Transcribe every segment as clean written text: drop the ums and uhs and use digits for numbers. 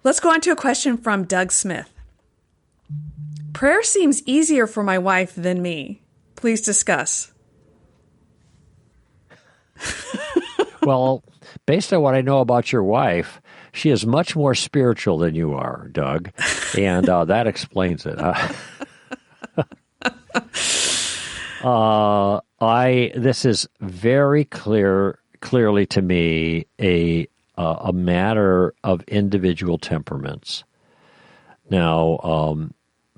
Let's go on to a question from Doug Smith. Prayer seems easier for my wife than me. Please discuss. Well, based on what I know about your wife, she is much more spiritual than you are, Doug, and that explains it. This is very clearly to me a matter of individual temperaments. Now,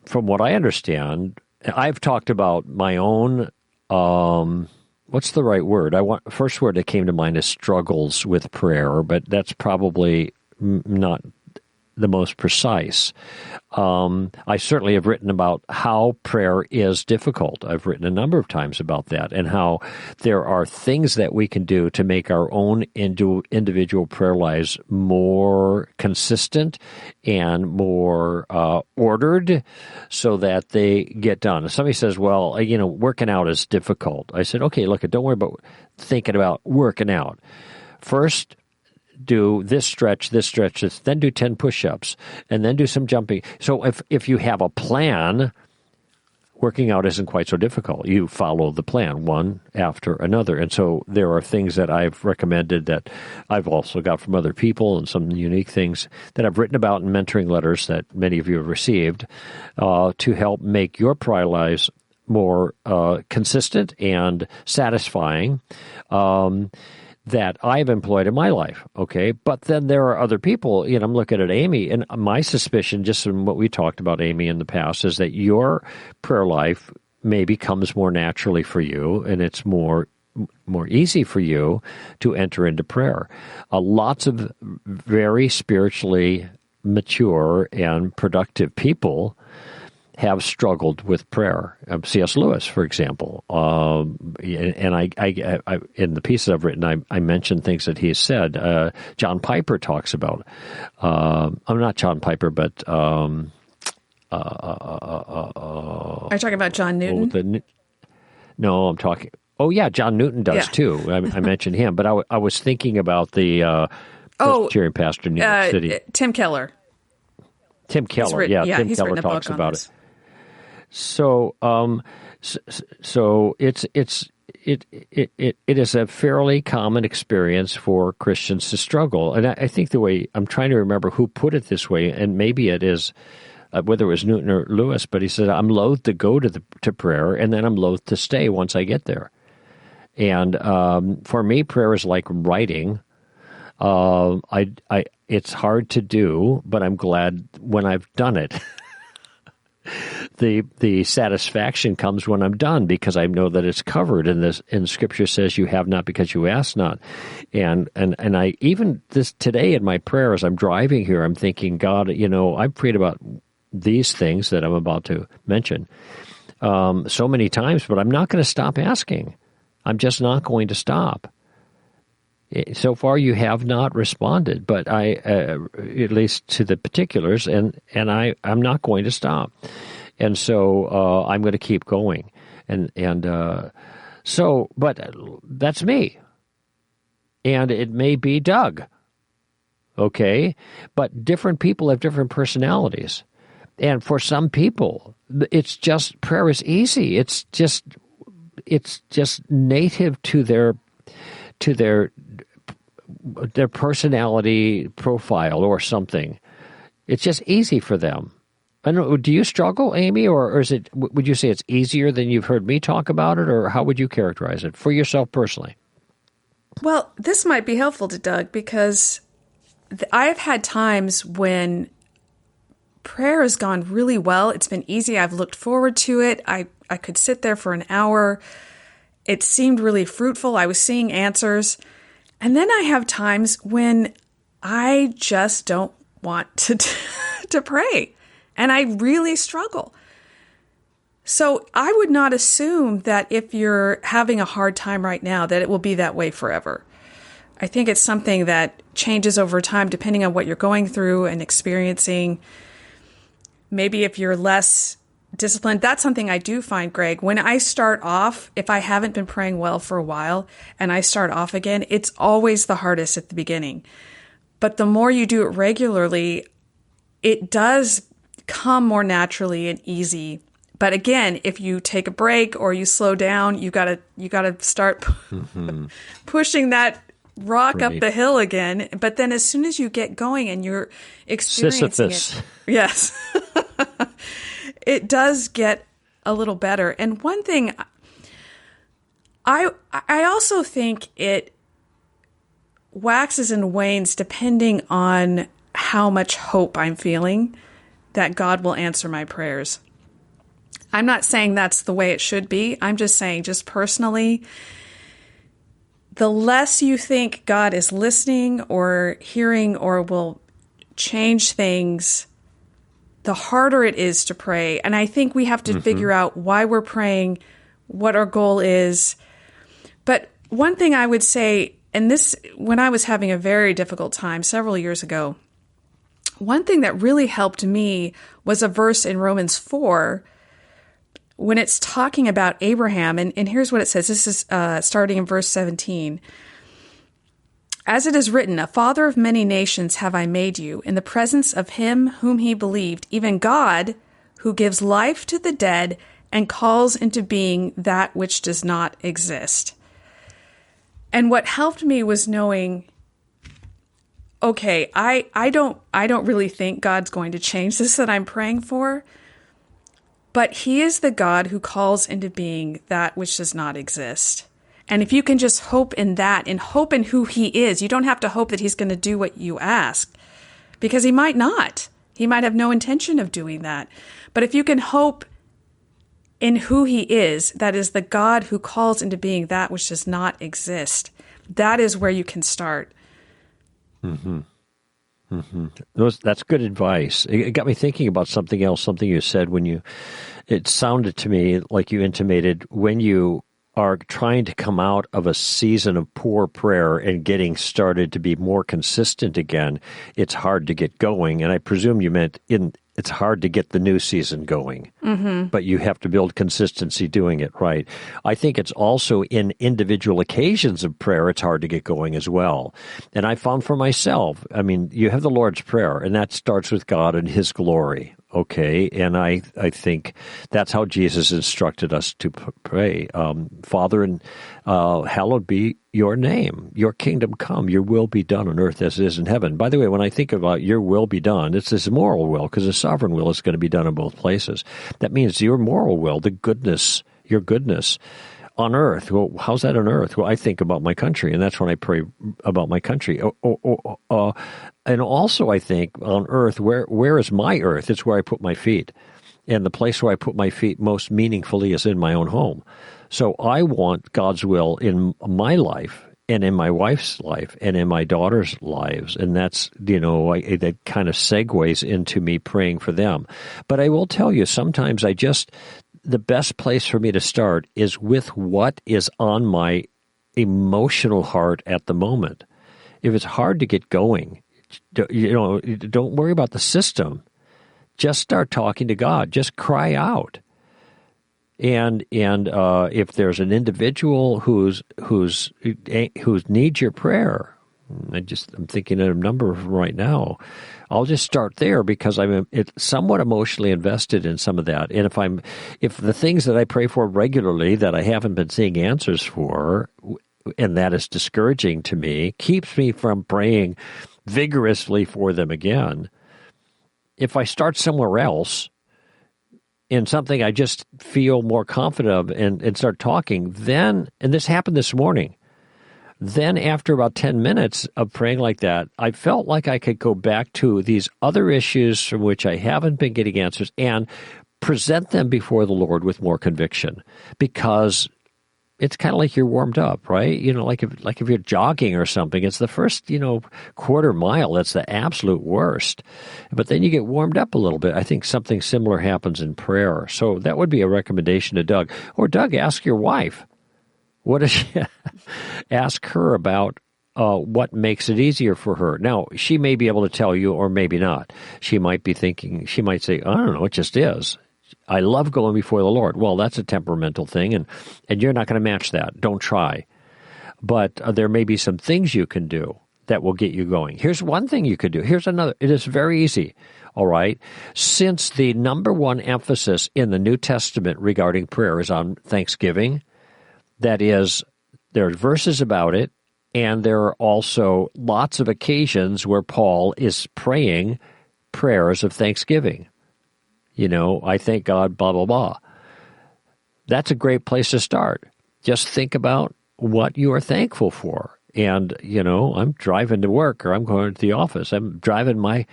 from what I understand, I've talked about my own. What's the right word? First word that came to mind is struggles with prayer, but that's probably not the most precise. I certainly have written about how prayer is difficult. I've written a number of times about that and how there are things that we can do to make our own individual prayer lives more consistent and more ordered so that they get done. If somebody says, well, working out is difficult. I said, okay, look, don't worry about thinking about working out. First, do this stretch, then do 10 push-ups, and then do some jumping. So if you have a plan, working out isn't quite so difficult. You follow the plan one after another. And so there are things that I've recommended that I've also got from other people and some unique things that I've written about in mentoring letters that many of you have received to help make your prayer lives more consistent and satisfying. That I've employed in my life, okay? But then there are other people, I'm looking at Amy, and my suspicion, just from what we talked about, Amy, in the past, is that your prayer life maybe comes more naturally for you, and it's more easy for you to enter into prayer. Lots of very spiritually mature and productive people have struggled with prayer. C.S. Lewis, for example, and I in the pieces I've written, I mentioned things that he has said. John Piper talks about. I'm not John Piper, but are you talking about John Newton? No, I'm talking. Oh yeah, John Newton does too. I mentioned him, but I was thinking about the Presbyterian pastor in New York City, Tim Keller. Tim Keller, Tim Keller talks about it. So, it is a fairly common experience for Christians to struggle, and I think the way I'm trying to remember who put it this way, and maybe it is whether it was Newton or Lewis, but he said, "I'm loath to go to prayer, and then I'm loath to stay once I get there." And for me, prayer is like writing. It's hard to do, but I'm glad when I've done it. The satisfaction comes when I'm done because I know that it's covered, and Scripture says you have not because you ask not. And I even this today in my prayer as I'm driving here, I'm thinking, God, I've prayed about these things that I'm about to mention so many times, but I'm not going to stop asking. I'm just not going to stop. So far, you have not responded, but I, at least to the particulars, and I'm not going to stop, and so I'm going to keep going, but that's me, and it may be Doug, okay, but different people have different personalities, and for some people, it's just prayer is easy. It's just native to their personality profile or something. It's just easy for them. I don't know, do you struggle, Amy, or is it? Would you say it's easier than you've heard me talk about it, or how would you characterize it for yourself personally? Well, this might be helpful to Doug because I've had times when prayer has gone really well. It's been easy. I've looked forward to it. I could sit there for an hour. It seemed really fruitful. I was seeing answers. And then I have times when I just don't want to pray, and I really struggle. So I would not assume that if you're having a hard time right now, that it will be that way forever. I think it's something that changes over time depending on what you're going through and experiencing. Maybe if you're less disciplined, that's something I do find, Greg. When I start off, if I haven't been praying well for a while and I start off again, it's always the hardest at the beginning. But the more you do it regularly, it does come more naturally and easy. But again, if you take a break or you slow down, you gotta start pushing that rock up the hill again. But then as soon as you get going and you're experiencing Sisyphus. it, yes, it does get a little better. And one thing, I also think it waxes and wanes depending on how much hope I'm feeling that God will answer my prayers. I'm not saying that's the way it should be. I'm just saying, just personally, the less you think God is listening or hearing or will change things, the harder it is to pray. And I think we have to figure out why we're praying, what our goal is. But one thing I would say, and this, when I was having a very difficult time several years ago, one thing that really helped me was a verse in Romans 4 when it's talking about Abraham. And here's what it says. This is starting in verse 17. As it is written, a father of many nations have I made you, in the presence of him whom he believed, even God, who gives life to the dead and calls into being that which does not exist. And what helped me was knowing, okay, I don't really think God's going to change this that I'm praying for, but he is the God who calls into being that which does not exist. And if you can just hope in that and hope in who he is, you don't have to hope that he's going to do what you ask, because he might not. He might have no intention of doing that. But if you can hope in who he is, that is the God who calls into being that which does not exist, that is where you can start. That's good advice. It got me thinking about something else, something you said it sounded to me like you intimated when you are trying to come out of a season of poor prayer and getting started to be more consistent again, it's hard to get going. And I presume you meant it's hard to get the new season going, but you have to build consistency doing it right. I think it's also in individual occasions of prayer, it's hard to get going as well. And I found for myself, I mean, you have the Lord's Prayer, and that starts with God and his glory. Okay, and I think that's how Jesus instructed us to pray. Father, and hallowed be your name. Your kingdom come. Your will be done on earth as it is in heaven. By the way, when I think about your will be done, it's this moral will, because the sovereign will is going to be done in both places. That means your moral will, your goodness on earth. Well, how's that on earth? Well, I think about my country, and that's when I pray about my country. And also, I think on earth, where is my earth? It's where I put my feet. And the place where I put my feet most meaningfully is in my own home. So I want God's will in my life and in my wife's life and in my daughter's lives. And that's, that kind of segues into me praying for them. But I will tell you, sometimes the best place for me to start is with what is on my emotional heart at the moment. If it's hard to get going, don't worry about the system. Just start talking to God. Just cry out. And if there's an individual who's needs your prayer, I'm thinking of a number of them right now. I'll just start there because I'm somewhat emotionally invested in some of that. And if the things that I pray for regularly that I haven't been seeing answers for, and that is discouraging to me, keeps me from praying vigorously for them again. If I start somewhere else in something I just feel more confident of and start talking, then, and this happened this morning, then after about 10 minutes of praying like that, I felt like I could go back to these other issues from which I haven't been getting answers and present them before the Lord with more conviction, because it's kind of like you're warmed up, right? Like if you're jogging or something, it's the first, quarter mile that's the absolute worst. But then you get warmed up a little bit. I think something similar happens in prayer. So that would be a recommendation to Doug. Or Doug, ask your wife. What does she ask her about? What makes it easier for her? Now, she may be able to tell you, or maybe not. She might be thinking, she might say, I don't know, it just is. I love going before the Lord. Well, that's a temperamental thing, and you're not going to match that. Don't try. But there may be some things you can do that will get you going. Here's one thing you could do. Here's another. It is very easy. All right. Since the number one emphasis in the New Testament regarding prayer is on thanksgiving, that is, there are verses about it, and there are also lots of occasions where Paul is praying prayers of thanksgiving. I thank God, blah, blah, blah. That's a great place to start. Just think about what you are thankful for. And, I'm driving to work or I'm going to the office. I'm driving my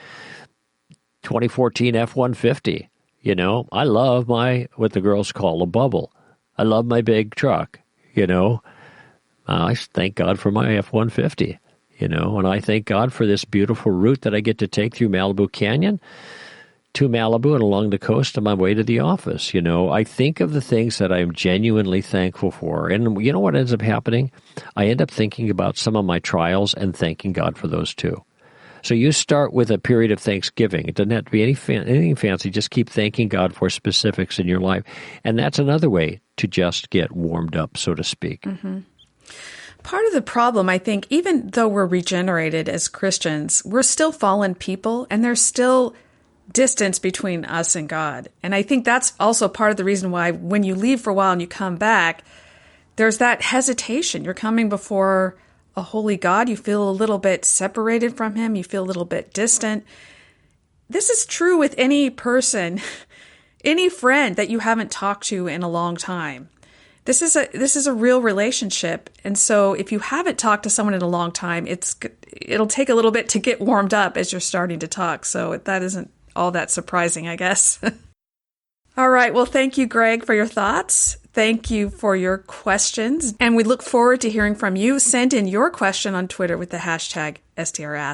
2014 F-150. I love what the girls call a bubble. I love my big truck. I thank God for my F-150, and I thank God for this beautiful route that I get to take through Malibu Canyon to Malibu and along the coast on my way to the office. I think of the things that I'm genuinely thankful for. And you know what ends up happening? I end up thinking about some of my trials and thanking God for those too. So you start with a period of thanksgiving. It doesn't have to be anything fancy. Just keep thanking God for specifics in your life. And that's another way to just get warmed up, so to speak. Mm-hmm. Part of the problem, I think, even though we're regenerated as Christians, we're still fallen people, and there's still distance between us and God. And I think that's also part of the reason why when you leave for a while and you come back, there's that hesitation. You're coming before a holy God. You feel a little bit separated from him. You feel a little bit distant. This is true with any person, any friend that you haven't talked to in a long time. This is a real relationship. And so if you haven't talked to someone in a long time, it'll take a little bit to get warmed up as you're starting to talk. So that isn't all that surprising, I guess. All right. Well, thank you, Greg, for your thoughts. Thank you for your questions. And we look forward to hearing from you. Send in your question on Twitter with the hashtag STRask.